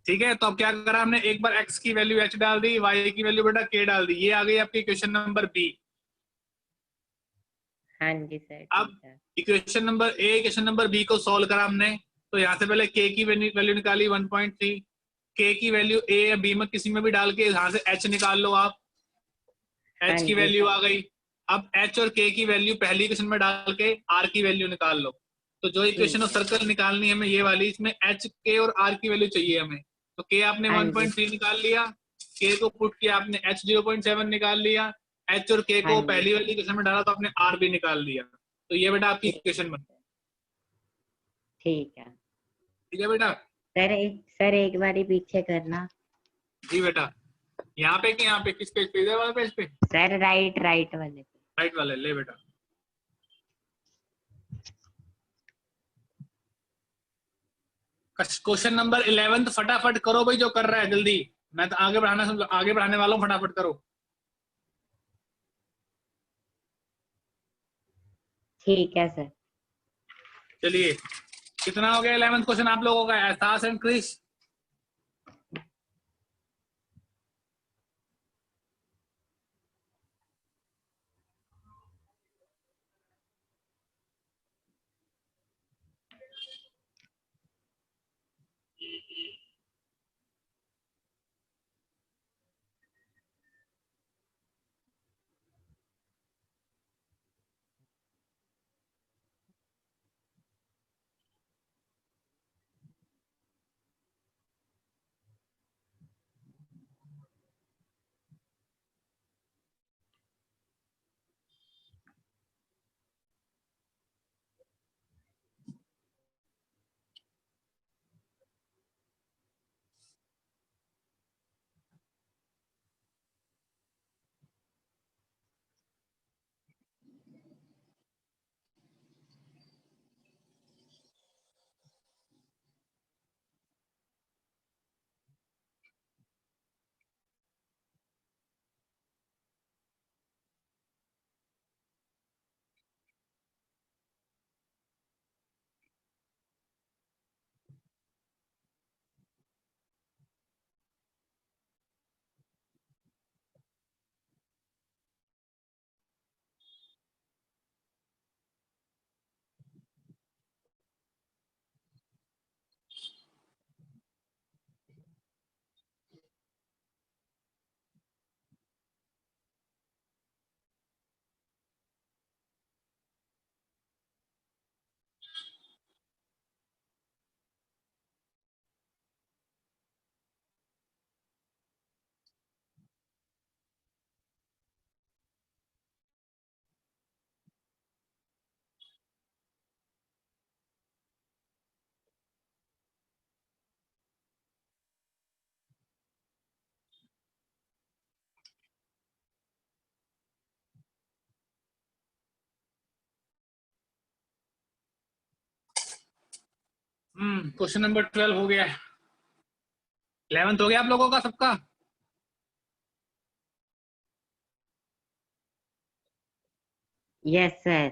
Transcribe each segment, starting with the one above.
ठीक है, तो अब क्या करा हमने, एक बार x की वैल्यू h डाल दी, y की वैल्यू बेटा k डाल दी, ये आ गई आपकी इक्वेशन नंबर बी। हाँ जी सर अब ठीक है। Equation number A, equation number B को सॉल्व करा हमने, तो यहाँ से पहले k की वैल्यू निकाली 1.3, k की वैल्यू a या b में किसी में भी डाल के यहाँ से h निकाल लो आप, हाँ h की जी वैल्यू सर। आ गई। अब h और k की वैल्यू पहली इक्वेशन में डाल के r की वैल्यू निकाल लो। तो जो इक्वेशन ठीक ऑफ है। सर्कल निकालनी है हमें ये वाली, इसमें h, k और r की वैल्यू चाहिए हमें। तो k आपने हाँ जी। 1.3 निकाल लिया, k को पुट किया आपने, h 0.7 निकाल लिया, h और k हाँ को जी पहली वाली इक्वेशन में डाला तो आपने r भी निकाल लिया। तो ये बेटा आपकी ठीक इक्वेशन बन। ठीक है। ठीक है बेटा। सर एक बारी पीछे करना। जी बेटा, यहाँ पे कि यहाँ पे, किस पेज पे, इधर वाले पेज पे, सर राइट राइट वाले पे। राइट वाले, ले बेटा। क्वेश्चन नंबर 11 फटाफट करो भाई, जो कर रहा है जल्दी, मैं तो आगे बढ़ाने वाला हूँ, फटाफट करो। ठीक है सर। चलिए, कितना हो गया 11th क्वेश्चन आप लोगों का, एहसास एंड क्रिश? क्वेश्चन नंबर 12 हो गया है। 11th हो गया आप लोगों का सबका? Yes sir.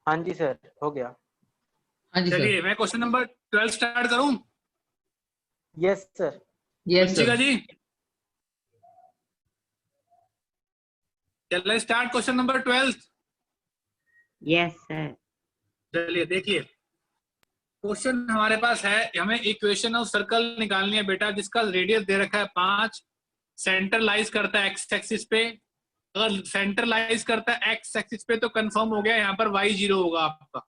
हाँ जी सर, हो गया। हाँ जी सर। चलिए, मैं क्वेश्चन नंबर 12 स्टार्ट करूं? Yes sir. Yes Vanshika sir. जी, चल start question number 12। Yes sir. चलिए देखिए, क्वेश्चन हमारे पास है, हमें इक्वेशन ऑफ सर्कल निकालनी है बेटा, जिसका रेडियस दे रखा है 5, सेंटर लाइज करता है एक्स एक्सिस पे। अगर सेंटर लाइज करता है एक्स एक्सिस पे तो कंफर्म हो गया, यहाँ पर y 0 होगा आपका,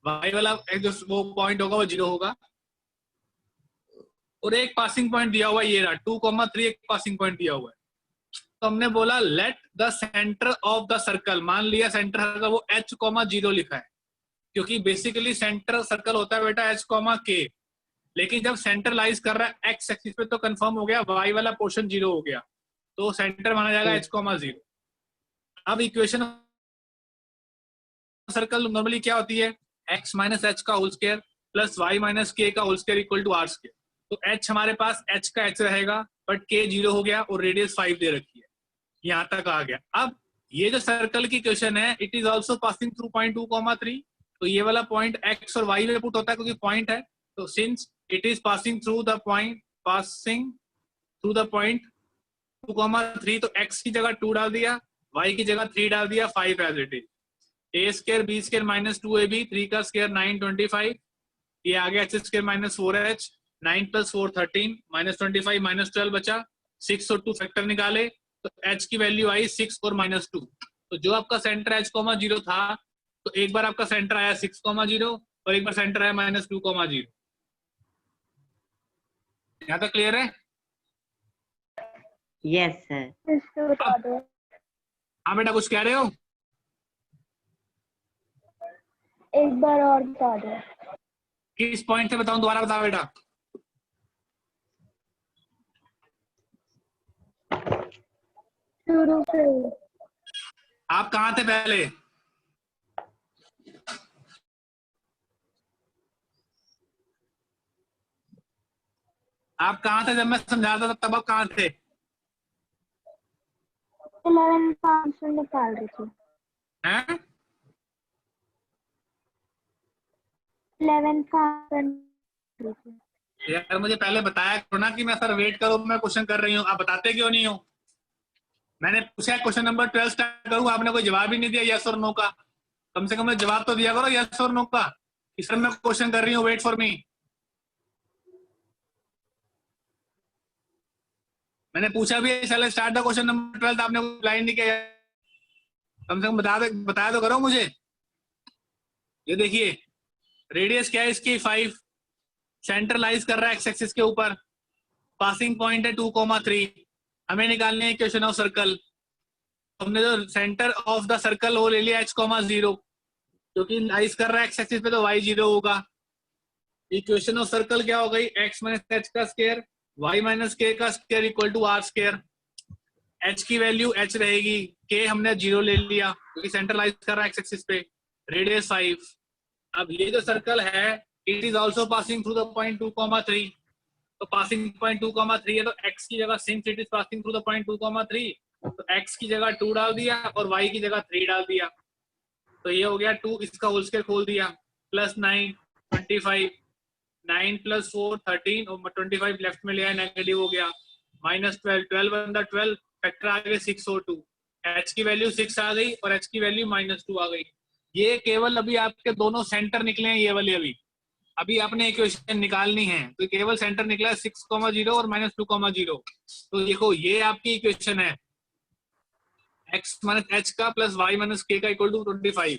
y वाला जो वो पॉइंट होगा वो 0 होगा। और एक पासिंग पॉइंट दिया हुआ है, ये रहा 2,3 एक पासिंग पॉइंट दिया हुआ है। तो हमने बोला let the centre of the circle, मान लिया सेंटर सर्कल वो h, 0 लिखा है, क्योंकि बेसिकली सेंटर सर्कल होता है बेटा h, k, लेकिन जब सेंटर लाइज कर रहा है एक्स एक्सिस पे तो कंफर्म हो गया y वाला पोर्शन 0 हो गया, तो सेंटर माना जाएगा h, 0। अब इक्वेशन सर्कल नॉर्मली क्या होती है, x माइनस एच का whole square plus y minus K का whole square equal to R square. तो h हमारे पास h का h रहेगा, बट k 0 हो गया और रेडियस 5 दे रखी है, यहाँ तक आ गया। अब ये जो सर्कल की क्वेश्चन है, it is also passing through point 2,3, तो ये वाला पॉइंट x और y में पुट होता है क्योंकि पॉइंट है, तो since it is passing through the point 2,3, तो x की जगह 2 डाल दिया, y की जगह 3 डाल दिया, 5 as it is. a square b square minus 2ab, 3 का स्क्वायर 9, 25, ये आ गया h square minus 4h, 9 plus 4 13, minus 25 minus 12 बचा, 6 और 2 फैक्टर निकाले तो h की वैल्यू आई 6 और -2। तो जो आपका सेंटर h,0 था, तो एक बार आपका सेंटर आया 6,0 और एक बार सेंटर आया -2,0। यहाँ तक क्लियर है? Yes, sir. हाँ बेटा, कुछ कह रहे हो? एक बार और बता दो। किस पॉइंट से बताऊं, दोबारा बताओ बेटा। शुरू से। आप कहाँ थे पहले? आप कहाँ थे जब मैं समझा रहा था, तब आप कहाँ थे? 11,500 निकाल रही थी। हैं? 11,500। यार मुझे पहले बताया करो ना कि मैं सर वेट करो, मैं क्वेश्चन कर रही हूँ, आप बताते क्यों नहीं हो? मैंने पूछा क्वेश्चन नंबर 12 स्टार्ट करूँ, आपने कोई जवाब ही नहीं दिया यस और नो का। कम से कम जवाब तो दिया करो यस और नो का कि सर मैं क्वेश्चन कर रही हूँ, वेट फॉर मी। मैंने पूछा भी चले स्टार्ट द क्वेश्चन नंबर 12, आपने रिप्लाई नहीं किया। कम से कम बताया तो करो मुझे। ये देखिए रेडियस क्या है इसकी 5, सेंट्रलाइज कर रहा है एक्स एक्सिस के ऊपर, पासिंग पॉइंट है 2,3, हमें निकालने है इक्वेशन ऑफ सर्कल। हमने जो सेंटर ऑफ द सर्कल वो ले लिया h,0, क्योंकि लाइज कर रहा है एक्स एक्सिस पे तो y 0 होगा। इक्वेशन ऑफ सर्कल क्या हो गई, x माइनस एच का स्क्वायर y माइनस के का square equal to r square. h की वैल्यू h रहेगी, k हमने 0 ले लिया क्योंकि सेंट्रलाइज कर रहा है एक्स एक्सिस पे, रेडियस 5। अब ये जो सर्कल है it is also passing through the point 2,3, तो पासिंग पॉइंट 2,3 है तो x की जगह since it is passing through the point 2,3, तो x की जगह 2 डाल दिया और y की जगह 3 डाल दिया, तो ये हो गया 2, इसका होल स्क्वायर खोल दिया, प्लस 9 25, 9 प्लस 4 13 और 25 लेफ्ट में ले आया, नेगेटिव हो गया, माइनस 12, 12 अंदर 12, फैक्टर आ गए 6 और 2, h की वैल्यू 6 आ गई और h की वैल्यू -2 आ गई। ये केवल अभी आपके दोनों सेंटर निकले हैं, ये वाले अभी आपने इक्वेशन निकालनी है, तो केवल सेंटर निकला है 6,0 और -2,0। तो देखो ये आपकी इक्वेशन है x माइनस एच का प्लस y माइनस के का इक्वल टू 25।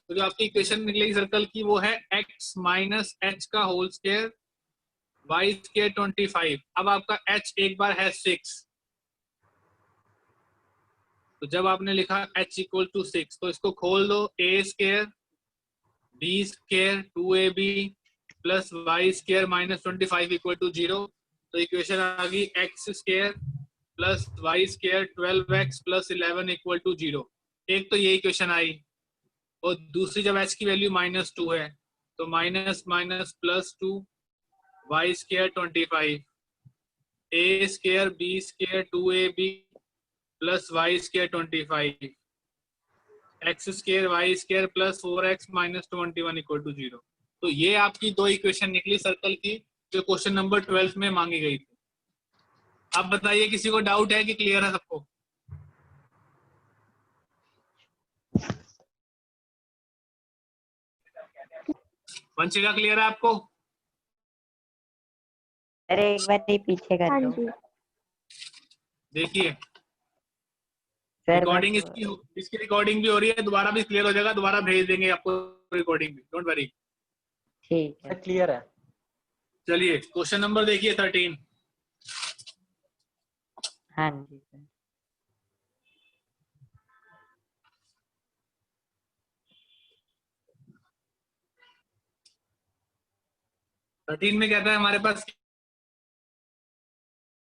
तो जो आपकी इक्वेशन निकलेगी सर्कल की वो है x माइनस एच का होल स्क्वायर y स्क्वायर 25। अब आपका h एक बार है 6, तो जब आपने लिखा h इक्वल टू 6 तो इसको खोल दो, a square b square 2ab plus Y square minus 25 equal to 0। तो इक्वेशन आ गई X square plus Y square 12x plus 11 equal to 0। एक तो ये इक्वेशन आई, और दूसरी जब h की वैल्यू -2 है तो minus minus plus 2 Y square 25 a square b square 2ab plus Y square 25 X square Y square plus 4x minus 21 equal to 0। तो ये आपकी दो इक्वेशन निकली सर्कल की जो क्वेश्चन नंबर 12 में मांगी गई थी। अब बताइए किसी को डाउट है कि क्लियर है सबको? वंशिका क्लियर है आपको? अरे एक बार ही पीछे कर हाँ दो जी। देखिए सर। रिकॉर्डिंग इसकी रिकॉर्डिंग भी हो रही है, दोबारा भी क्लियर हो जाएगा, दोबारा भेज देंगे आपको रिकॉर्डिंग भी, डोंट वरी। ठीक है। क्लियर है। चलिए क्वेश्चन नंबर देखिए 13। हाँ जी सर। में कहता है हमारे पास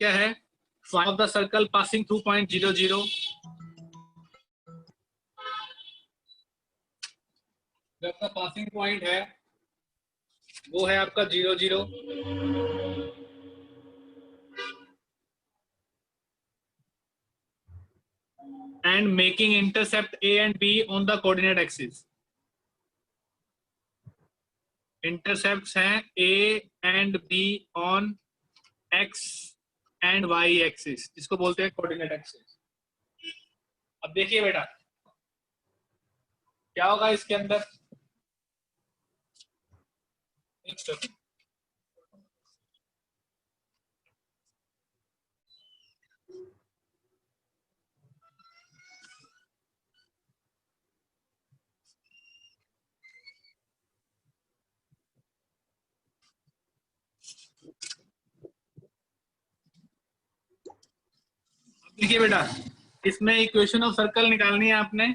क्या है, find of the circle passing through point 0 0। जो आपका पासिंग पॉइंट है वो है आपका 0 0। and making intercept A and B on the coordinate axis. Intercepts हैं A and B on X and Y axis, जिसको बोलते हैं coordinate axis. अब देखिए बेटा क्या होगा इसके अंदर. देखिए बेटा इसमें इक्वेशन ऑफ सर्कल निकालनी है आपने,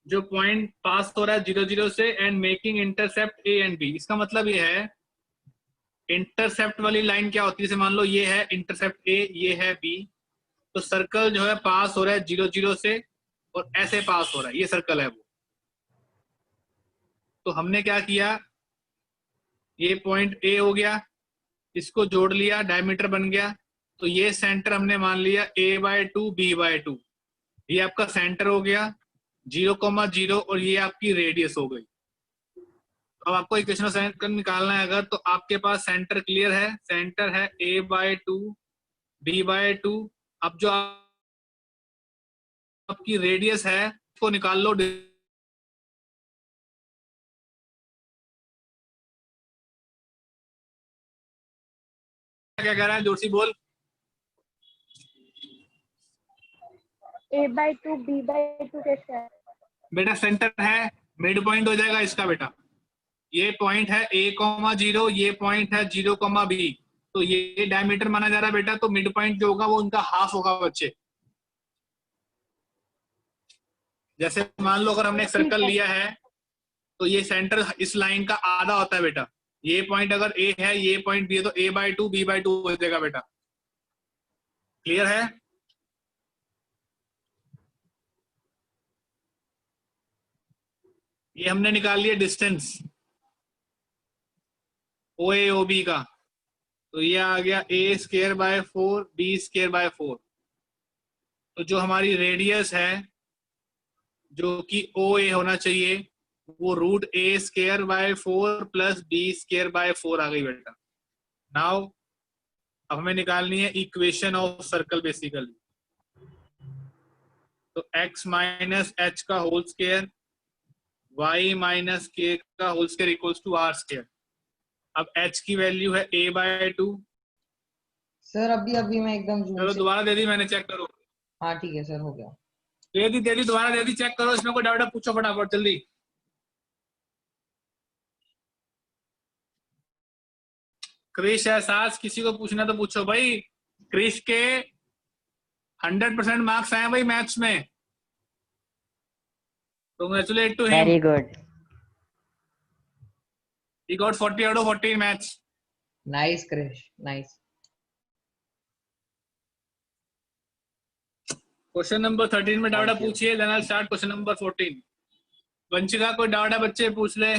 जो पॉइंट पास हो रहा है 0 0 से and making intercept A and B. इसका मतलब ये है इंटरसेप्ट वाली लाइन क्या होती है, जैसे मान लो ये है इंटरसेप्ट ए, ये है बी, तो सर्कल जो है पास हो रहा है 0 0 से और ऐसे पास हो रहा है, ये सर्कल है वो. तो हमने क्या किया, ये पॉइंट ए हो गया, इसको जोड़ लिया, डायमीटर बन गया, तो ये सेंटर हमने मान लिया a/2 b/2, ये आपका सेंटर हो गया 0,0 और ये आपकी रेडियस हो गई. अब आपको इक्वेशन ऑफ सर्कल निकालना है अगर, तो आपके पास सेंटर क्लियर है, सेंटर है a/2 b/2. अब जो आपकी रेडियस है उसको निकाल लो. क्या कह रहा है जोशी बोल. A/2 B/2 कैसे है? बेटा सेंटर है, मिड पॉइंट हो जाएगा इसका बेटा. ये पॉइंट है a,0, ये पॉइंट है 0,b, तो ये डायमीटर माना जा रहा है बेटा, तो मिड पॉइंट जो होगा वो उनका हाफ होगा बच्चे. जैसे मान लो अगर हमने एक सर्कल लिया है तो ये सेंटर इस लाइन का आधा होता है बेटा. ये पॉइंट अगर a है, ये पॉइंट b है, तो a/2 b/2 हो जाएगा बेटा. क्लियर है. ये हमने निकाल लिया डिस्टेंस OA/OB का, तो ये आ गया a²/4 b²/4. तो जो हमारी रेडियस है जो कि OA होना चाहिए वो √a² प्लस b² आ गई बेटा. नाउ अब हमें निकालनी है इक्वेशन ऑफ सर्कल बेसिकली. तो x माइनस h का whole square y minus k का whole square equals to r². अब h की वैल्यू है a/2. सर अभी मैं एकदम चलो दोबारा दे दी मैंने, चेक करो. हाँ ठीक है सर, हो गया. दे दी दोबारा दे दी, चेक करो, इसमें कोई डाउट है पूछो फटाफट जल्दी. क्रिश एहसास किसी को पूछना तो पूछो भाई. क्रिश के 100% मार्क्स आए भाई मैथ्स में. Congratulate to him. Very good. He got 40 out of 40 in maths. Nice Krish, nice. Question number 13 में डाउट है Thank you. पूछिए, then I start question number 14. Vanshika कोई डाउट है बच्चे पूछ ले.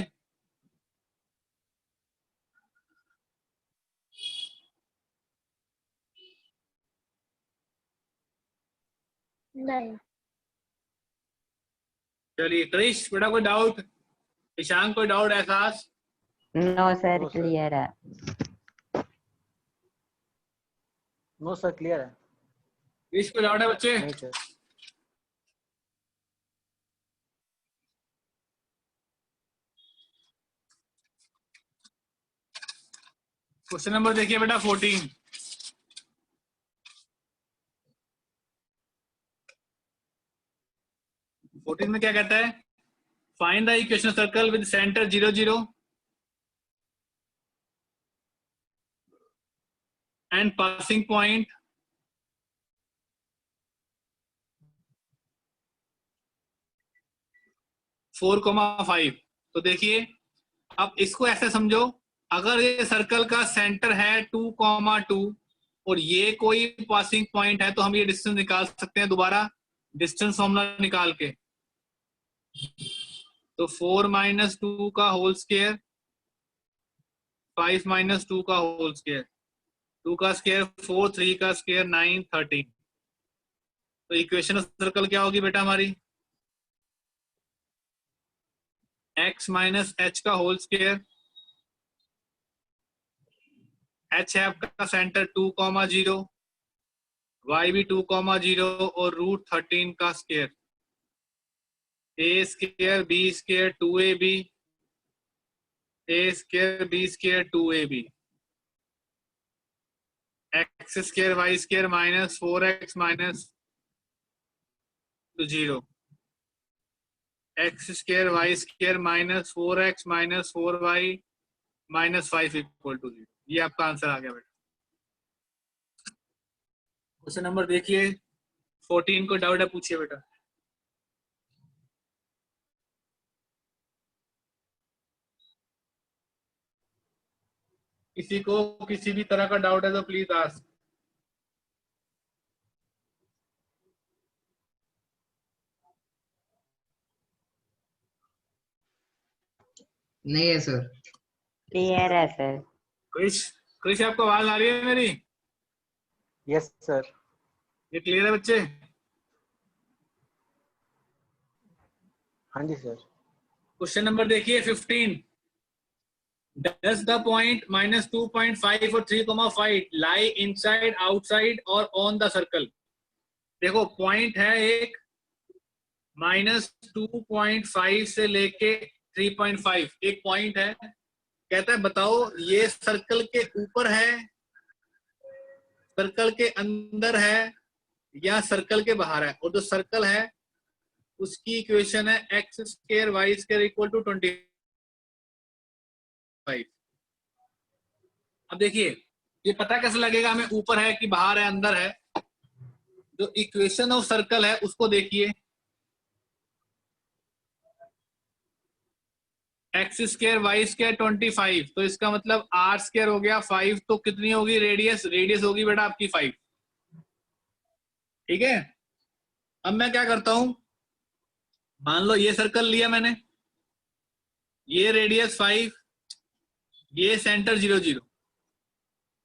नहीं. चलिए क्रिश बेटा कोई डाउट, ईशान कोई डाउट, एहसास. No, sir, No, sir. clear है. नो सर क्लियर है. क्रिश कोई डाउट है बच्चे. नहीं सर. क्वेश्चन नंबर देखिए बेटा 14. में क्या कहता है, find the equation circle with centre 0 0 and passing point 4,5. तो देखिए अब इसको ऐसे समझो, अगर ये सर्कल का सेंटर है 2,2 और ये कोई पासिंग पॉइंट है तो हम ये डिस्टेंस निकाल सकते हैं दोबारा डिस्टेंस फॉर्मूला निकाल के. तो 4 - 2 का होल स्क्वायर, 5 - 2 का होल स्क्वायर, 2 का स्क्वायर 4, 3 का स्क्वायर 9, 13. तो इक्वेशन ऑफ सर्कल क्या होगी बेटा हमारी? x माइनस एच का होल स्क्वायर, h है आपका सेंटर 2,0, y भी 2,0 और √13 का square, a square b square 2ab, a square b square 2ab, x square y square minus 4x minus 0, x square y square minus 4x minus 4y minus 5 equal to 0। ये आपका answer आ गया बेटा। Question number देखिए 14 को doubt है, पूछिए बेटा। किसी को किसी भी तरह का डाउट है तो प्लीज आस्क। नहीं है सर। क्लियर है सर। क्रिश, क्रिश आपको आवाज आ रही है मेरी? Yes sir. ये क्लियर है बच्चे? हाँ जी सर। क्वेश्चन नंबर देखिए 15। Does the point -2.5 और 3,5 lie inside, outside और on the circle? देखो पॉइंट है एक -2.5 से लेके 3.5 एक पॉइंट है। कहता है बताओ ये सर्कल के ऊपर है, सर्कल के अंदर है या सर्कल के बाहर है। और जो सर्कल है उसकी इक्वेशन है x square y square equal to 25। अब देखिए ये पता कैसे लगेगा हमें ऊपर है कि बाहर है अंदर है? जो इक्वेशन ऑफ सर्कल है उसको देखिए, एक्स स्क्वायर वाई स्क्वायर 25, तो इसका मतलब आर स्क्वायर हो गया 5, तो कितनी होगी रेडियस? रेडियस होगी बेटा आपकी 5। ठीक है, अब मैं क्या करता हूं, मान लो ये सर्कल लिया मैंने, ये रेडियस 5, ये सेंटर 0 0।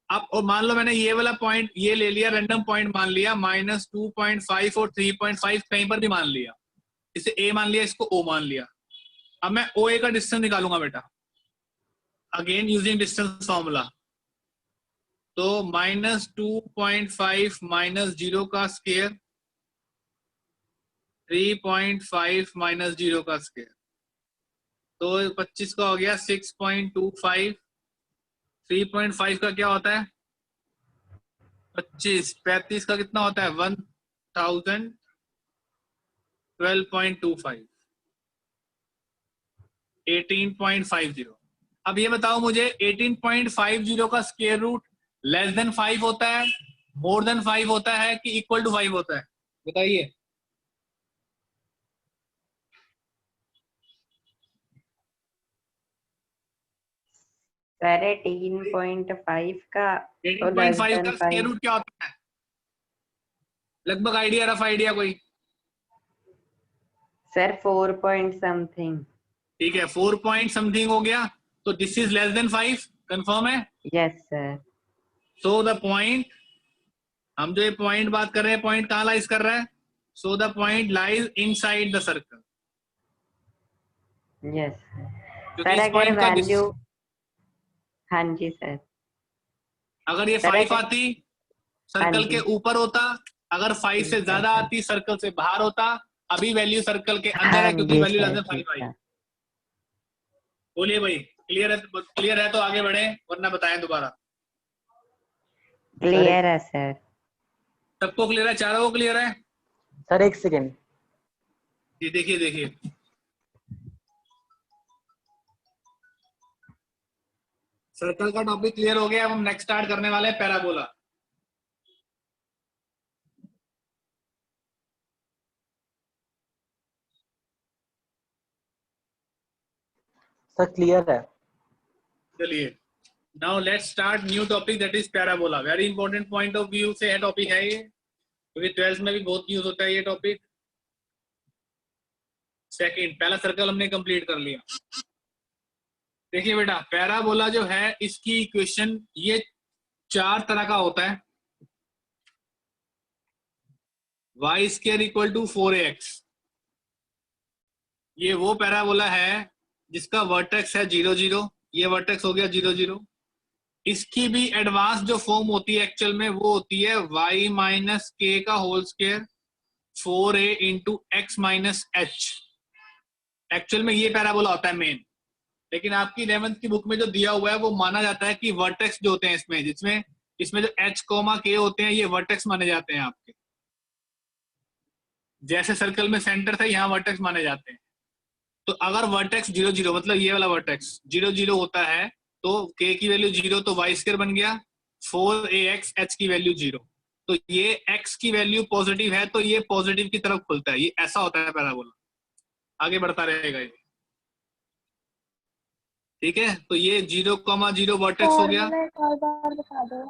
अब और मान लो मैंने ये वाला पॉइंट ये ले लिया, रैंडम पॉइंट मान लिया, -2.5 और 3.5 कहीं पर भी मान लिया, इसे ए मान लिया, इसको ओ मान लिया। अब मैं ओ ए का डिस्टेंस निकालूंगा बेटा, अगेन यूजिंग डिस्टेंस फॉर्मूला। तो -2.5 माइनस 0 का स्क्वायर, 3.5 माइनस 0 का स्क्वायर, तो 25 का हो गया 6.25। 3.5 का क्या होता है 25, 35 का कितना होता है 1000, 12.25, 18.50। अब ये बताओ मुझे 18.50 का स्क्वायर रूट लेस देन 5 होता है, मोर देन 5 होता है कि इक्वल टू 5 होता है? बताइए। सर 18.5 का तो लेस 18.5 देन का स्क्वायर 5। रूट क्या होता है? लगभग आइडिया, रफ आइडिया कोई? Sir 4 point something. ठीक है 4 पॉइंट समथिंग हो गया, तो this is less than 5, confirm है? Yes sir. So the point, हम जो ये पॉइंट बात कर रहे हैं, पॉइंट कहाँ लाइज कर रहा है? सो the point lies inside the circle. Yes क्योंकि सर। इस अगर पॉइंट का वैल्यू, हाँ जी सर। अगर ये सर 5 अगर, आती हाँ सर्कल के जी ऊपर होता, अगर 5 से ठीक है ज्यादा सर। आती सर्कल से बाहर होता। अभी वैल्यू सर्कल के अंदर हाँ है क्योंकि जी वैल्यू लेस सर देन 5 ठीक आई। है। बोलिए भाई, क्लियर है? क्लियर है तो आगे बढ़े, वरना बताएं दोबारा। क्लियर है सर। सबको क्लियर है? चारों को क्लियर है? सर एक सेकेंड। ये देखिए देखिए, सर्कल का टॉपिक क्लियर हो गया। अब हम नेक्स्ट स्टार्ट करने वाले हैं पैराबोला। सर क्लियर है। चलिए now let's start new topic that is parabola. Very important point of view से टॉपिक है ये, क्योंकि 12th में भी बहुत यूज होता है ये टॉपिक। सेकंड, पहला सर्कल हमने कंप्लीट कर लिया। देखिए बेटा पैराबोला जो है इसकी इक्वेशन ये 4 तरह का होता है। Y square equal to 4ax। ये वो पैराबोला है जिसका वर्टेक्स है 0 0, ये वर्टेक्स हो गया 0 0। इसकी भी एडवांस जो फॉर्म होती है एक्चुअल में वो होती है y माइनस के का whole square 4a into X minus H. Actual में ये पैराबोला होता है मेन, लेकिन आपकी 11th की बुक में जो दिया हुआ है वो माना जाता है कि वर्टेक्स जो होते हैं इसमें, जिसमें इसमें जो h कोमा के होते हैं ये वर्टेक्स माने जाते हैं आपके। जैसे सर्कल में सेंटर था, यहाँ वर्टेक्स माने जाते हैं। तो अगर वर्टेक्स 0 0 मतलब ये वाला वर्टेक्स 0 0 होता है तो k की वैल्यू 0 तो y स्क्वायर बन गया, 4ax h की वैल्यू 0। तो ये x की वैल्यू पॉजिटिव है तो ये पॉजिटिव की तरफ खुलता है। ये ऐसा होता है पैराबोला, आगे बढ़ता रहेगा ये। ठीक है, तो ये 0,0 वर्टेक्स हो गया। फॉर्मूला एक और बार बता दो।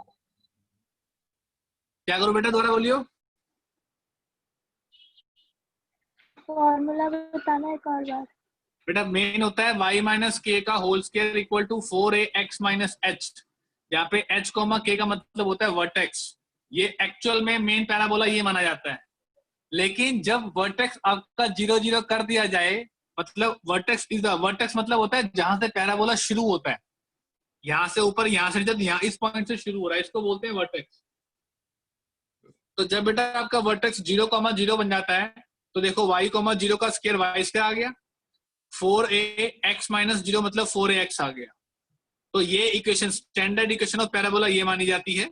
क्या करो बेटा, दोबारा बोलियो। फॉर्मूला बताना एक और बार। बेटा मेन होता है y माइनस के का whole square equal to 4ax minus H, जहाँ पे h कोमा के का मतलब होता है वर्टेक्स। ये एक्चुअल में मेन पैराबोला ये माना जाता है। लेकिन जब वर्टेक्स आपका 0 0 कर दिया जाए, मतलब वर्टेक्स इज द वर्टेक्स मतलब होता है जहां से पैराबोला शुरू होता है, यहाँ से ऊपर, यहाँ से जब यहाँ इस पॉइंट से शुरू हो रहा है, इसको बोलते हैं वर्टेक्स। तो जब बेटा आपका वर्टेक्स 0,0 बन जाता है तो देखो y, 0 का स्क्वायर y स्क्वायर आ गया, 4ax माइनस 0 मतलब 4ax आ गया। तो ये equation standard equation of parabola ये मानी जाती है।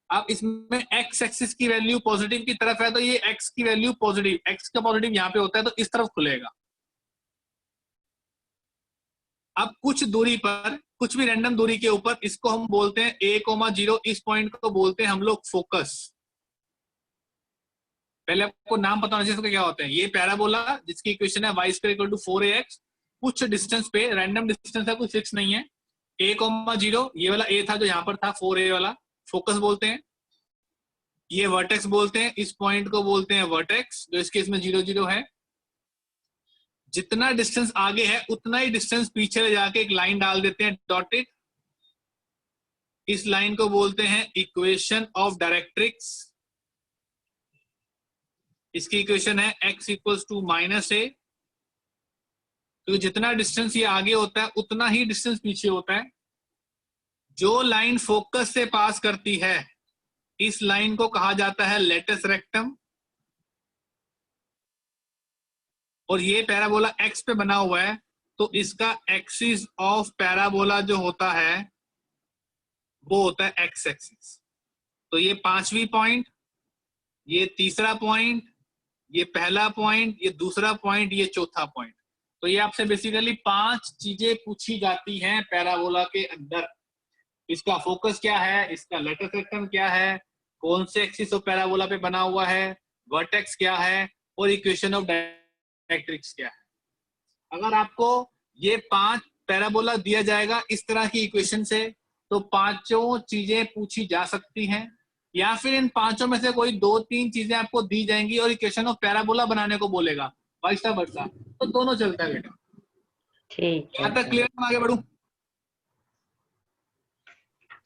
अब इसमें x एक्सिस की वैल्यू पॉजिटिव की तरफ है तो ये x की वैल्यू पॉजिटिव, x का पॉजिटिव यहाँ पे होता है तो इस तरफ खुलेगा। अब कुछ दूरी पर, कुछ भी रैंडम दूरी के ऊपर, इसको हम बोलते हैं a, 0, इस पॉइंट को बोलते हैं हम लोग फोकस। पहले आपको नाम पता होना चाहिए इसका क्या होता है। ये पैराबोला जिसकी इक्वेशन है y square equal to 4ax, कुछ डिस्टेंस पे, रैंडम डिस्टेंस है, कुछ फिक्स नहीं है। a, 0, ये वाला a था जो यहाँ पर था, 4a वाला फोकस बोलते हैं। ये वर्टेक्स बोलते हैं, इस पॉइंट को बोलते हैं वर्टेक्स, जो इस केस में 0 0 है। जितना डिस्टेंस आगे है उतना ही डिस्टेंस पीछे ले जाके एक लाइन डाल देते हैं डॉटेड। इस लाइन को बोलते हैं इक्वेशन ऑफ डायरेक्ट्रिक्स। इसकी इक्वेशन है x इक्वल्स टू माइनस ए। तो जितना डिस्टेंस ये आगे होता है उतना ही डिस्टेंस पीछे होता है। जो लाइन फोकस से पास करती है इस लाइन को कहा जाता है लेटस रेक्टम। और ये पैराबोला x पे बना हुआ है तो इसका एक्सिस ऑफ पैराबोला जो होता है वो होता है x एक्सिस। तो ये पांचवी पॉइंट, ये तीसरा पॉइंट, ये पहला पॉइंट, ये दूसरा पॉइंट, ये चौथा पॉइंट। तो ये आपसे बेसिकली 5 चीजें पूछी जाती हैं पैराबोला के अंदर। इसका फोकस क्या है, इसका लेटस रेक्टम क्या है, कौन से एक्सिस ऑफ पैराबोला पे बना हुआ है, वर्टेक्स क्या है, और इक्वेशन ऑफ डायरेक्ट्रिक्स क्या है। अगर आपको ये 5 पैराबोला दिया जाएगा इस तरह की इक्वेशन से तो पांचों चीजें पूछी जा सकती हैं, या फिर इन पांचों में से कोई 2-3 चीजें आपको दी जाएंगी और इक्वेशन ऑफ पैराबोला बनाने को बोलेगा, वैसा वर्षा। तो दोनों चलता है बेटा। ठीक है यहाँ तक क्लियर? आगे बढ़ू।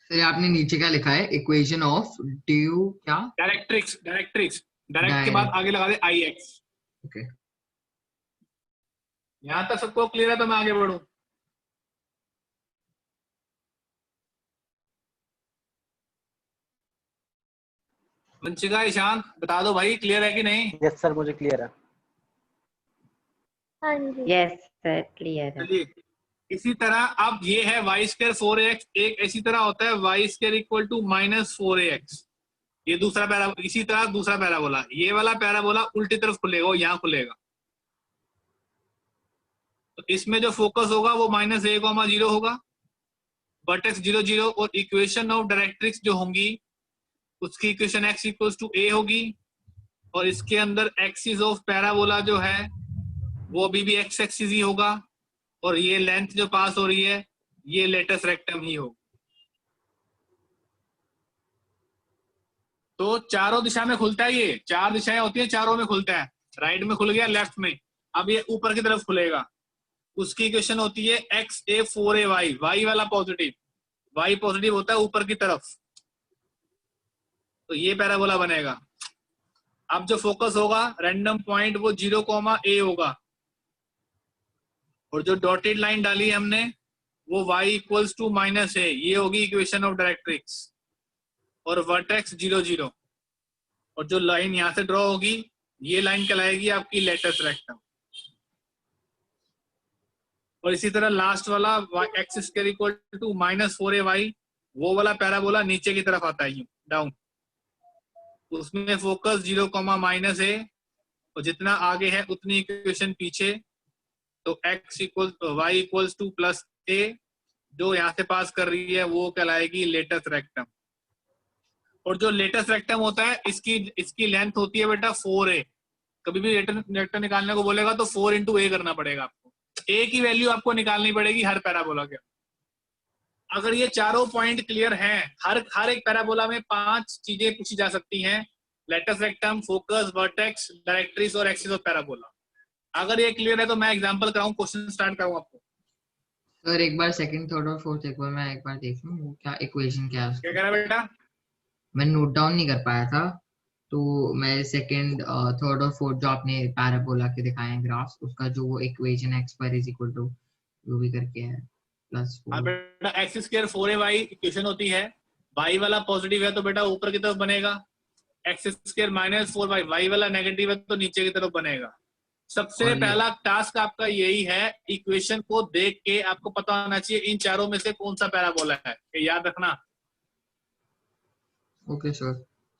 सर आपने नीचे क्या लिखा है, इक्वेशन ऑफ ड्यू क्या, डायरेक्ट्रिक्स, डायरेक्ट्रिक्स, डायरेक्ट के बाद आगे लगा दे IX। ओके यहाँ तक सबको क्लियर है तो मैं आगे बढ़ू। वंशिका, ईशान, बता दो भाई क्लियर है कि नहीं। यस सर, मुझे क्लियर है। हाँ जी। यस सर क्लियर है। चलिए, इसी तरह अब ये है y स्क्वायर 4ax, एक इसी तरह होता है y square equal to minus 4ax। ये दूसरा पैरा, इसी तरह दूसरा पैराबोला, ये वाला पैराबोला उल्टी तरफ खुलेगा, वो यहाँ खुलेगा। तो इसमें जो फोकस होगा वो माइनस a, 0 होगा, वर्टेक्स 0 0, और इक्वेशन ऑफ डायरेक्ट्रिक्स जो होंगी उसकी equation x equals to a होगी, और इसके अंदर एक्सिस ऑफ पैराबोला जो है वो अभी भी x एक्सिस ही होगा, और ये लेंथ जो पास हो रही है ये लेटस रेक्टम ही होगा। तो चारों दिशा में खुलता है, ये 4 दिशाएं होती हैं, चारों में खुलता है। राइट में खुल गया, लेफ्ट में, अब ये ऊपर की तरफ खुलेगा। उसकी इक्वेशन होती है x a 4a y, y वाला पॉजिटिव, y पॉजिटिव होता है ऊपर की तरफ, तो ये पैराबोला बनेगा। अब जो फोकस होगा रैंडम पॉइंट वो 0,a होगा, और जो डॉटेड लाइन डाली है हमने वो y equals to minus a, ये होगी इक्वेशन ऑफ डायरेक्ट्रिक्स, और वर्टेक्स 0 0, और जो लाइन यहां से ड्रॉ होगी ये लाइन कहलाएगी आपकी लेटस रेक्टम। और इसी तरह लास्ट वाला x square equal to -4ay, वो वाला पैराबोला नीचे की तरफ आता है यूं डाउन, उसमें फोकस 0, -a, और जितना आगे है उतनी इक्वेशन पीछे, तो x equal y equals two plus a, जो यहाँ से पास कर रही है वो कहलाएगी लेटस रेक्टम। और जो लेटस रेक्टम होता है इसकी लेंथ होती है बेटा 4a। कभी भी रेक्टम निकालने को बोलेगा तो 4 इंटू a करना पड़ेगा आपको, a की वैल्यू आपको निकालनी पड़ेगी हर पैराबोला के। अगर ये चारों पॉइंट क्लियर हैं, हर एक पैराबोला में 5 चीजें पूछी जा सकती हैं, latus rectum, focus, vertex, directrix और एक्सिस ऑफ पैराबोला। अगर ये क्लियर है तो मैं एग्जांपल कराऊं, क्वेश्चन स्टार्ट कराऊं आपको। सर एक बार सेकंड, थर्ड और फोर्थ एक बार मैं एक बार देख लूं वो क्या इक्वेशन क्या है। क्या कह रहा है बेटा? मैं नोट डाउन नहीं कर पाया था, तो मैं सेकंड, थर्ड और फोर्थ जो आपने पैराबोला के दिखाए हैं ग्राफ्स, उसका जो वो इक्वेशन x पर इज इक्वल टू जो भी करके है +4। बेटा एक्स स्क्वायर 4ay इक्वेशन होती है, y वाला पॉजिटिव है तो बेटा ऊपर की तरफ बनेगा, एक्स स्क्वायर -4y, y वाला नेगेटिव है तो नीचे की तरफ बनेगा। सबसे और ये- पहला टास्क आपका यही है, इक्वेशन को देख के आपको पता होना चाहिए इन चारों में से कौन सा पैराबोला है, ये याद रखना। Okay sir.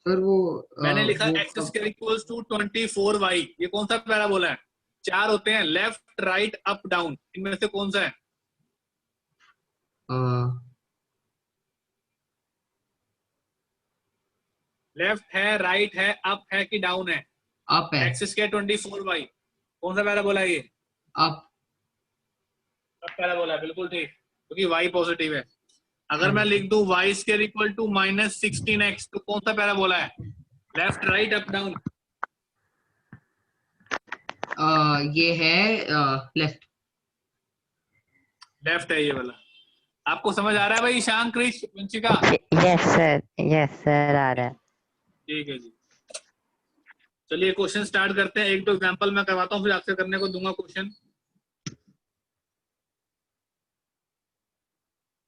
सर वो मैंने लिखा वो x square equals to 24y, ये कौन सा पैराबोला है? 4 होते हैं, लेफ्ट राइट अप डाउन, इनमें से कौन सा है? लेफ्ट है, राइट है, अप है कि डाउन है? अप है। एक्स स्क्वायर 24y कौन सा पैराबोला है? ये अप। अप पैराबोला है, बिल्कुल ठीक, क्योंकि y पॉजिटिव है। अगर मैं लिख दूं y square equal to -16x तो कौन सा पैराबोला है? Left right up down? ये है लेफ्ट। लेफ्ट है ये वाला। आपको समझ आ रहा है भाई ईशान, क्रिश, वंशिका? यस सर आ रहा है। ठीक है जी, चलिए क्वेश्चन स्टार्ट करते हैं। एक दो एग्जांपल मैं करवाता हूँ, फिर आपसे करने को दूंगा क्वेश्चन।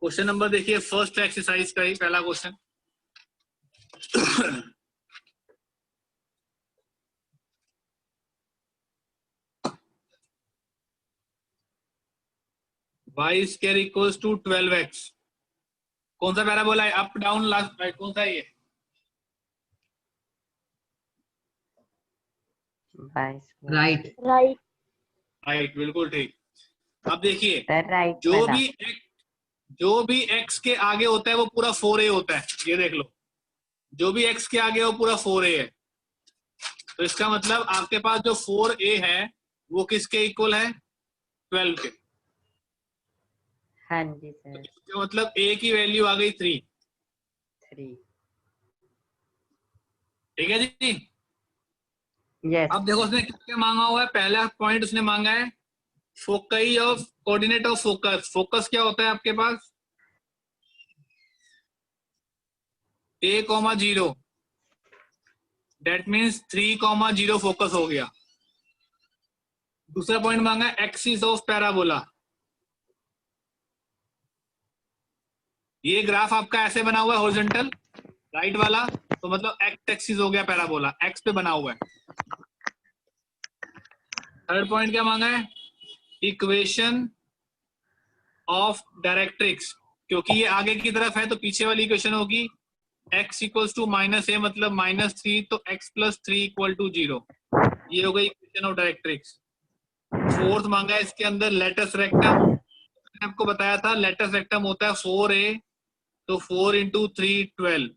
क्वेश्चन नंबर देखिए, फर्स्ट एक्सरसाइज का ही पहला question. y square equals to 12x, कौन सा पैराबोला है? अप डाउन लास्ट राइट, कौन सा है ये? राइट। राइट। राइट, बिल्कुल ठीक। अब देखिए, सर राइट जो भी x के आगे होता है वो पूरा 4a होता है, ये देख लो, जो भी x के आगे है वो पूरा 4a है। तो इसका मतलब आपके पास जो 4a है वो किसके इक्वल है? 12 के। हाँ जी सर। इसका मतलब a की वैल्यू आ गई 3। 3 ठीक है जी। यस। अब देखो उसने क्या मांगा हुआ है, पहला पॉइंट उसने मांगा है foci of coordinate of focus. Focus क्या होता है आपके पास? a,0, दैट मीन्स 3,0 फोकस हो गया। दूसरा पॉइंट मांगा है एक्सिस ऑफ पैराबोला। ये ग्राफ आपका ऐसे बना हुआ है हॉरिजॉन्टल राइट वाला, तो मतलब एक्स एक्सिस हो गया पैराबोला, एक्स पे बना हुआ है। थर्ड पॉइंट क्या मांगा है? इक्वेशन ऑफ डायरेक्ट्रिक्स, क्योंकि ये आगे की तरफ है तो पीछे वाली इक्वेशन होगी x इक्वल्स टू -a, मतलब -3, तो x + 3 = 0। ये हो गई इक्वेशन ऑफ डायरेक्ट्रिक्स। फोर्थ मांगा है इसके अंदर लेटस रेक्टम। मैंने आपको बताया था लेटस रेक्टम होता है 4a, तो 4 × 3 12।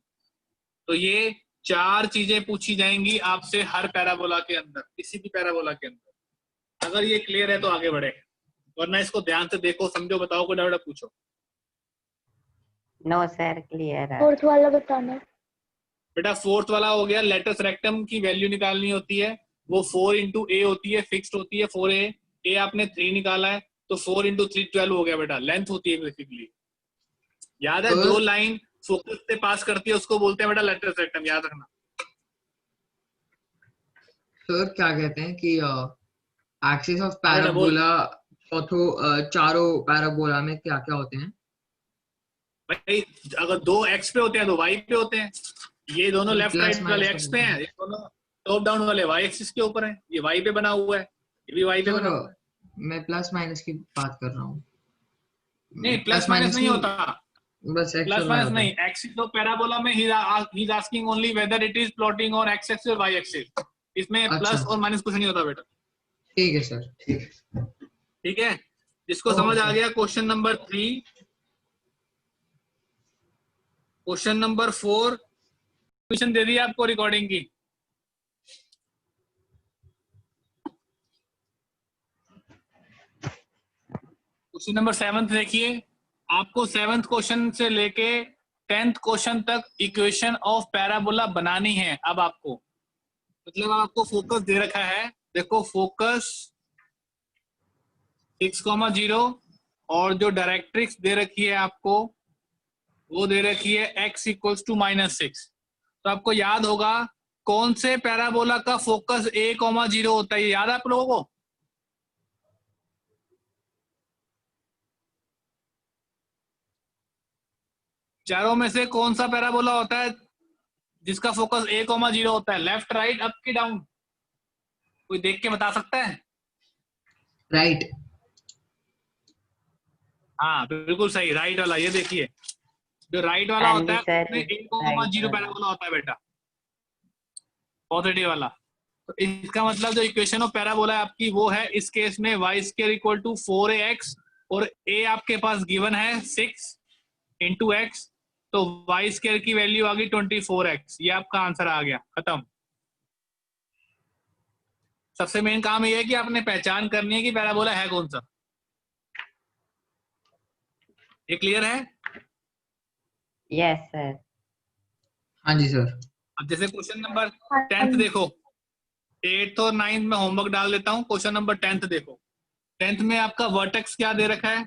तो ये 4 चीजें पूछी जाएंगी आपसे हर पैराबोला के अंदर, किसी भी पैराबोला के अंदर। अगर ये क्लियर है तो आगे बढ़े, वरना इसको ध्यान से देखो, समझो, बताओ, कोई डाउट पूछो। नो सर क्लियर है। फोर्थ वाला बताना। बेटा फोर्थ वाला हो गया, लेटस रेक्टम की वैल्यू निकालनी होती है, वो 4 × a होती है, फिक्स्ड होती है 4a। a आपने 3 निकाला है तो 4 × 3 12 हो गया बेटा, लेंथ होती है बेसिकली। याद है, जो लाइन फोकस से पास करती है उसको बोलते हैं बेटा लेटस रेक्टम, याद रखना। सर क्या कहते हैं कि एक्सिस ऑफ अरे ना बोल पैराबोला चारों पैराबोला में क्या क्या होते हैं? भाई, अगर दो एक्स पे होते हैं तो वाई पे होते हैं। ये दोनों लेफ्ट प्लस राइट वाले माइनस का एक्स पे पूछ रहा हैं, हूँ ये दोनों टॉप डाउन वाले वाई एक्सिस के ऊपर हैं। ये वाई पे बना हुआ है, ये भी वाई पे सर। बना हुआ है। मैं प्लस माइनस की बात कर रहा हूँ। नहीं, प्लस प्लस माइनस माइनस नहीं नहीं, होता। बस एक्स प्लस और वाई माइनस होता है। नहीं, एक्सिस ऑफ पैराबोला में he is asking only whether it is plotting on x axis और वाई एक्सिस। इसमें अच्छा, प्लस और माइनस कुछ नहीं होता बेटा। ठीक है सर, ठीक है। ठीक है, जिसको ओके समझ आ सर। गया question number 3। Question number 4 permission दे दी आपको रिकॉर्डिंग की। क्वेश्चन नंबर 7 देखिए, आपको 7th क्वेश्चन से लेके 10th क्वेश्चन तक इक्वेशन ऑफ पैराबोला बनानी है। अब आपको मतलब आपको फोकस दे रखा है, देखो फोकस 6,0 और जो डायरेक्ट्रिक्स दे रखी है आपको वो दे रखी है x इक्वल्स टू -6। तो आपको याद होगा कौन से पैराबोला का फोकस a,0 होता है, ये याद है आप लोगों को? चारों में से कौन सा पैराबोला होता है जिसका फोकस a,0 होता है? लेफ्ट, राइट, अप की डाउन? कोई देख के बता सकता है? राइट। हाँ बिल्कुल सही, राइट वाला। ये देखिए, जो राइट वाला हाँ होता जी है सर, उसमें राइट 1,0 वाला। पैराबोला होता है बेटा, पॉजिटिव वाला। तो इसका मतलब जो इक्वेशन ऑफ पैराबोला है आपकी वो है इस केस में y square equal to 4ax और a आपके पास गिवन है 6 इंटू एक्स, तो y स्क्वायर की वैल्यू आ गई 24x। ये आपका आंसर आ गया, खत्म। सबसे मेन काम ये है कि आपने पहचान करनी है कि पैराबोला है कौन सा। ये क्लियर है? Yes sir. हाँ जी सर। अब जैसे क्वेश्चन नंबर हाँ 10th देखो, 8th और 9th में होमवर्क डाल देता हूँ। क्वेश्चन नंबर 10th देखो, 10th में आपका वर्टेक्स क्या दे रखा है?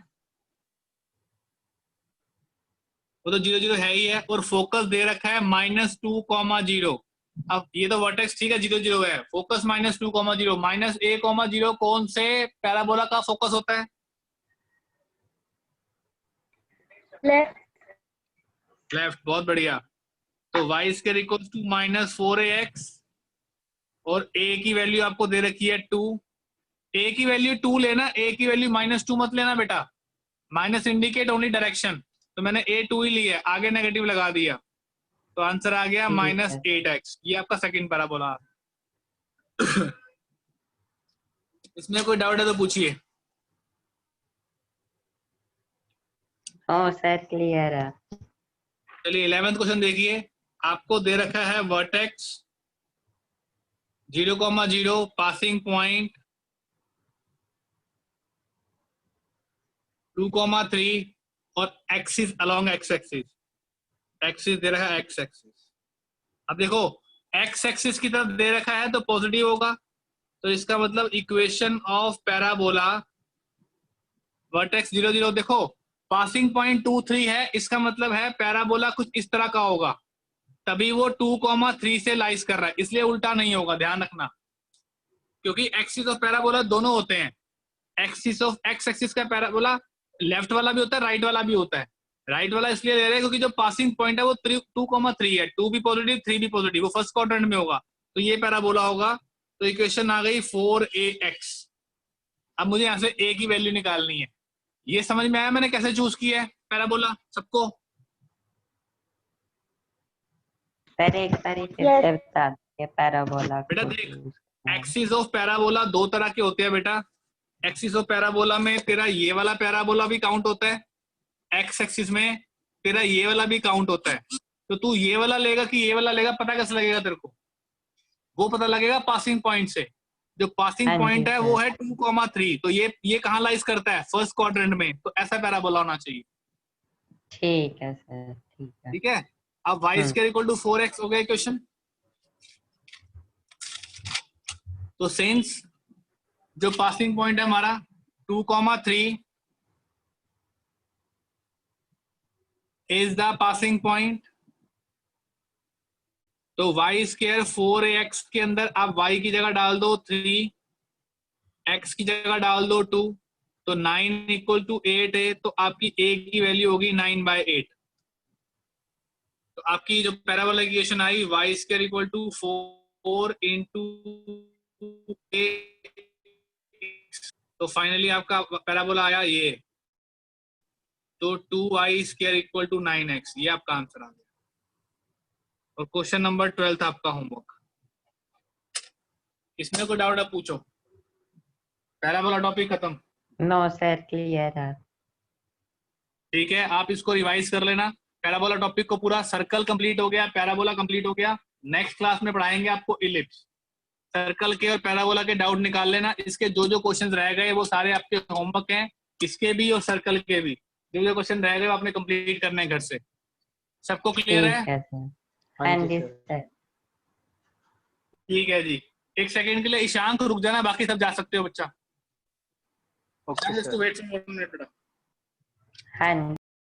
वो तो 0 0 है ही है, और फोकस दे रखा है -2,0। अब ये तो वर्टेक्स ठीक है 0 0 है, फोकस -2,0 -a,0 कौन से पैराबोला का फोकस होता है? लेफ्ट। लेफ्ट, बहुत बढ़िया। तो y square equals to -4ax और a की वैल्यू आपको दे रखी है 2। a की वैल्यू 2 लेना, a की वैल्यू -2 मत लेना बेटा। माइनस इंडिकेट ओनली डायरेक्शन, तो मैंने a2 ही लिया, आगे नेगेटिव लगा दिया, तो आंसर आ गया ठीक है। -8x। ये आपका सेकंड पैराबोला। इसमें कोई डाउट है तो पूछिए। ओ सर क्लियर है। चलिए 11th क्वेश्चन देखिए, आपको दे रखा है वर्टेक्स 0,0 पासिंग पॉइंट 2,3 और axis along X axis. Axis दे रखा है एक्स एक्सिस। अब देखो एक्स एक्सिस की तरफ दे रखा है तो पॉजिटिव होगा, तो इसका मतलब इक्वेशन ऑफ पैराबोला वर्टेक्स 0 0 देखो पासिंग पॉइंट 2,3 है, इसका मतलब है पैराबोला कुछ इस तरह का होगा, तभी वो 2,3 से लाइज कर रहा है, इसलिए उल्टा नहीं होगा, ध्यान रखना। क्योंकि एक्सिस ऑफ पैराबोला दोनों होते हैं, एक्सिस ऑफ एक्स एक्सिस का पैराबोला लेफ्ट वाला भी होता है, राइट वाला भी होता है। राइट वाला इसलिए ले रहे हैं क्योंकि जो पासिंग पॉइंट है वो 2,3 है, 2 भी पॉजिटिव 3 भी पॉजिटिव, वो फर्स्ट क्वाड्रेंट में होगा, तो ये पैराबोला होगा। तो इक्वेशन आ गई 4ax। अब मुझे यहाँ से a की वैल्यू निकालनी है। ये समझ में आया मैंने कैसे चूज किया है पैराबोला सबको? सर एक बार फिर Yes. से बता दीजिए पैराबोला बेटा को देख, use करना है। एक्सिस ऑफ पैराबोला दो तरह के होते हैं बेटा। एक्सिस ऑफ पैराबोला में तेरा ये वाला पैराबोला भी काउंट होता है, एक्स एक्सिस में तेरा ये वाला भी काउंट होता है। तो तू ये वाला लेगा कि ये वाला लेगा, पता कैसे लगेगा तेरे को? वो पता लगेगा पासिंग पॉइंट से। जो पासिंग हाँ जी पॉइंट है सर। वो है 2,3, तो ये कहाँ लाइज करता है? फर्स्ट क्वाड्रेंट में, तो ऐसा पैराबोला होना चाहिए। ठीक है सर, ठीक है। ठीक है, अब y square equal to 4x हो गया क्वेश्चन। तो सिंस जो पासिंग पॉइंट है हमारा 2,3 इज द पासिंग पॉइंट, तो वाई स्क्वायर 4ax के अंदर आप y की जगह डाल दो 3, x की जगह डाल दो 2, तो 9 इक्वल टू 8 है, तो आपकी a की वैल्यू होगी 9/8। तो आपकी जो पैराबोला इक्वेशन आई Y square equal to 4 into तो फाइनली आपका पैराबोला आया ये, तो 2y square equal to 9x, ये आपका आंसर आ गया। और क्वेश्चन नंबर 12 आपका होमवर्क। इसमें कोई डाउट आप पूछो। पैराबोला टॉपिक खत्म। नो सर क्लियर है। ठीक है, आप इसको रिवाइज कर लेना। पैराबोला टॉपिक को पूरा, सर्कल कंप्लीट हो गया, पैराबोला कंप्लीट हो गया। नेक्स्ट क्लास में पढ़ाएंगे आपको इलिप्स। सर्कल के और पैराबोला के डाउट निकाल लेना। इसके जो जो क्वेश्चंस रह गए वो सारे आपके होमवर्क हैं, इसके भी और सर्कल के भी। जो जो क्वेश्चन रह गए वो आपने कंप्लीट करने हैं घर से। सबको क्लियर है? ठीक है सर। हाँ हाँ जी जी सर। सर। ठीक है जी, एक सेकंड के लिए ईशांक रुक जाना, बाकी सब जा सकते हो बच्चा। Okay sir. Wait for 1 minute बेटा। हाँ